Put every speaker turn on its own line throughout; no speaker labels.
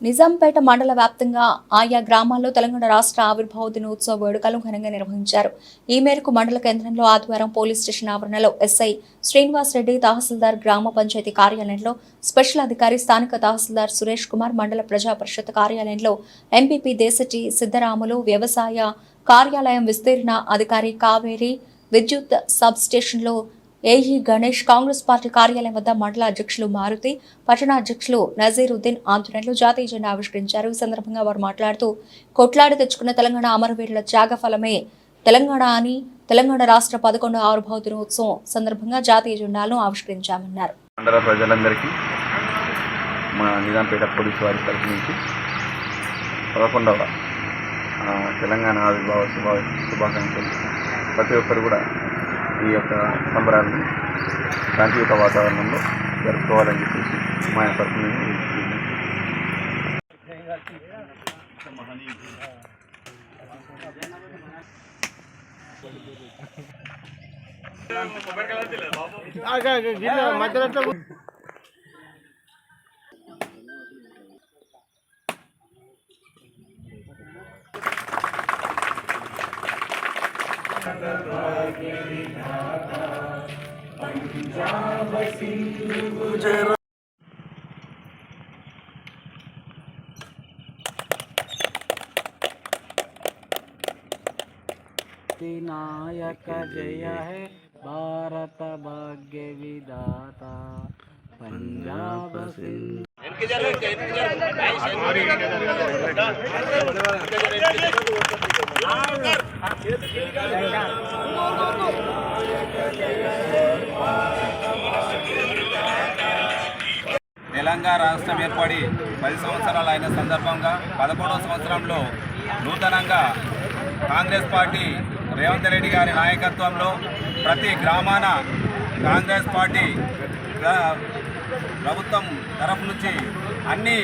నిజాంపేట మండల వ్యాప్తంగా ఆయా గ్రామాల్లో తెలంగాణ రాష్ట్ర ఆవిర్భావ దినోత్సవ వేడుకలు ఘనంగా నిర్వహించారు. ఈ మేరకు మండల కేంద్రంలో ఆదివారం పోలీస్ స్టేషన్ ఆవరణలో ఎస్ఐ శ్రీనివాస్ రెడ్డి, తహసీల్దార్, గ్రామ పంచాయతీ కార్యాలయంలో స్పెషల్ అధికారి, స్థానిక తహసీల్దార్ సురేష్ కుమార్, మండల ప్రజా పరిషత్ కార్యాలయంలో ఎంపీపీ దేశటి సిద్దరాములు, వ్యవసాయ కార్యాలయం విస్తీర్ణ అధికారి కావేరి, విద్యుత్ సబ్ స్టేషన్లో ఏఈ గణేష్, కాంగ్రెస్ పార్టీ కార్యాలయం వద్ద మండల అధ్యక్షులు మారుతి, పట్టణ అధ్యక్షులు నజీరుద్దీన్ ఆధ్వర్యంలో జాతీయ జెండా ఆవిష్కరించారు. ఈ సందర్భంగా వారు మాట్లాడుతూ కొట్లాడి తెచ్చుకున్న తెలంగాణ అమరవీరుల త్యాగ ఫలమే తెలంగాణ అని తెలంగాణ రాష్ట్ర 11వ ఆవిర్భావ దినోత్సవం సందర్భంగా జాతీయ జెండాను ఆవిష్కరించామన్నారు.
మండల ప్రజలందరికీ మా నిజాంపేట పోలీసు వారి తరఫు నుంచి 11వ తెలంగాణ ఆవిర్భావ శుభాకాంక్షలు. ప్రతి ఒక్కరు కూడా ఈ యొక్క సంబరాలను శాంతియుత వాతావరణంలో జరుపుకోవాలని చెప్పేసి మా తరఫు నుంచి
नायक जय है भारत भाग्य विधाता पंजाब सिंध।
తెలంగాణ రాష్ట్రం ఏర్పడి 10 సంవత్సరాలు అయిన సందర్భంగా 11వ సంవత్సరంలో నూతనంగా కాంగ్రెస్ పార్టీ రేవంత్ రెడ్డి గారి నాయకత్వంలో ప్రతి గ్రామాన కాంగ్రెస్ పార్టీ ప్రభుత్వం తరఫు నుంచి అన్ని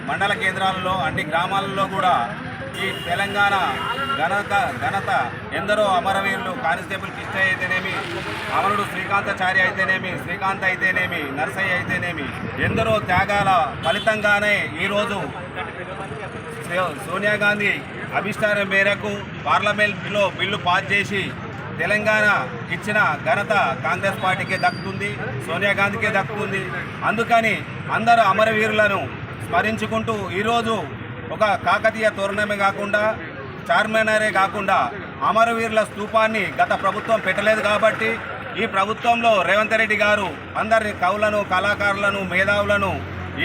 మండల కేంద్రాలలో, అన్ని గ్రామాలలో కూడా ఈ తెలంగాణ ఘనత ఎందరో అమరవీరులు, కానిస్టేబుల్ కిష్టయ్య అయితేనేమి, అమరుడు శ్రీకాంతాచారి అయితేనేమి, శ్రీకాంత్ అయితేనేమి, నర్సయ్య అయితేనేమి, ఎందరో త్యాగాల ఫలితంగానే ఈరోజు సోనియా గాంధీ అభిష్టానం మేరకు పార్లమెంట్లో బిల్లు పాస్ చేసి తెలంగాణ ఇచ్చిన ఘనత కాంగ్రెస్ పార్టీకే దక్కుతుంది, సోనియా గాంధీకే దక్కుతుంది. అందుకని అందరూ అమరవీరులను స్మరించుకుంటూ ఈరోజు ఒక కాకతీయ తోరణమే కాకుండా, చార్మినారే కాకుండా అమరవీరుల స్తూపాన్ని గత ప్రభుత్వం పెట్టలేదు కాబట్టి ఈ ప్రభుత్వంలో రేవంత్ రెడ్డి గారు అందరి కవులను, కళాకారులను, మేధావులను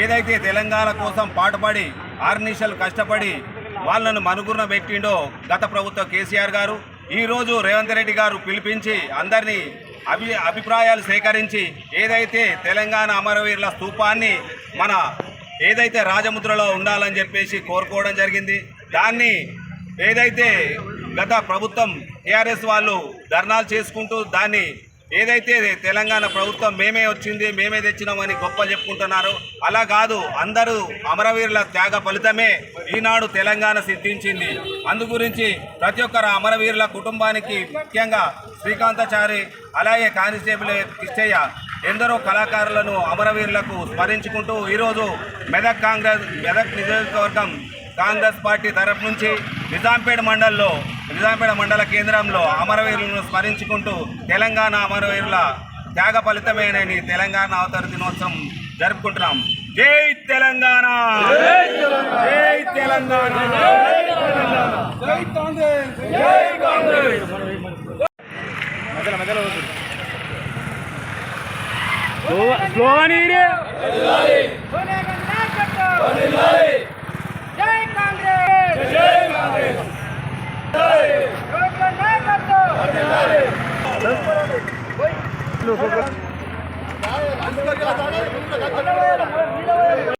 ఏదైతే తెలంగాణ కోసం పాటుపడి ఆర్నిషలు కష్టపడి వాళ్ళను మనుగురున పెట్టిండో గత ప్రభుత్వం కేసీఆర్ గారు, ఈరోజు రేవంత్ రెడ్డి గారు పిలిపించి అందరినీ అభిప్రాయాలు సేకరించి ఏదైతే తెలంగాణ అమరవీరుల స్తూపాన్ని మన ఏదైతే రాజముద్రలో ఉండాలని చెప్పేసి కోరుకోవడం జరిగింది. దాన్ని ఏదైతే గత ప్రభుత్వం టీఆర్ఎస్ వాళ్ళు ధర్నాలు చేసుకుంటూ దాన్ని ఏదైతే తెలంగాణ ప్రభుత్వం మేమే వచ్చింది, మేమే తెచ్చినామని గొప్పలు చెప్పుకుంటున్నారు, అలా కాదు, అందరూ అమరవీరుల త్యాగ ఫలితమే ఈనాడు తెలంగాణ సిద్ధించింది. అందుగురించి ప్రతి ఒక్కరు అమరవీరుల కుటుంబానికి, ముఖ్యంగా శ్రీకాంతాచారి, అలాగే కానిస్టేబుల్ కిష్టయ్య, ఎందరో కళాకారులను, అమరవీరులకు స్మరించుకుంటూ ఈరోజు మెదక్ నియోజకవర్గం కాంగ్రెస్ పార్టీ తరఫు నుంచి నిజాంపేట మండల కేంద్రంలో అమరవీరులను స్మరించుకుంటూ తెలంగాణ అమరవీరుల త్యాగ ఫలితమేనని తెలంగాణ అవతరణ దినోత్సవం జరుపుకుంటున్నాం. జై తెలంగాణ, జై తెలంగాణ, జై కాంగ్రెస్, జై కాంగ్రెస్.
స్లోగన్
జై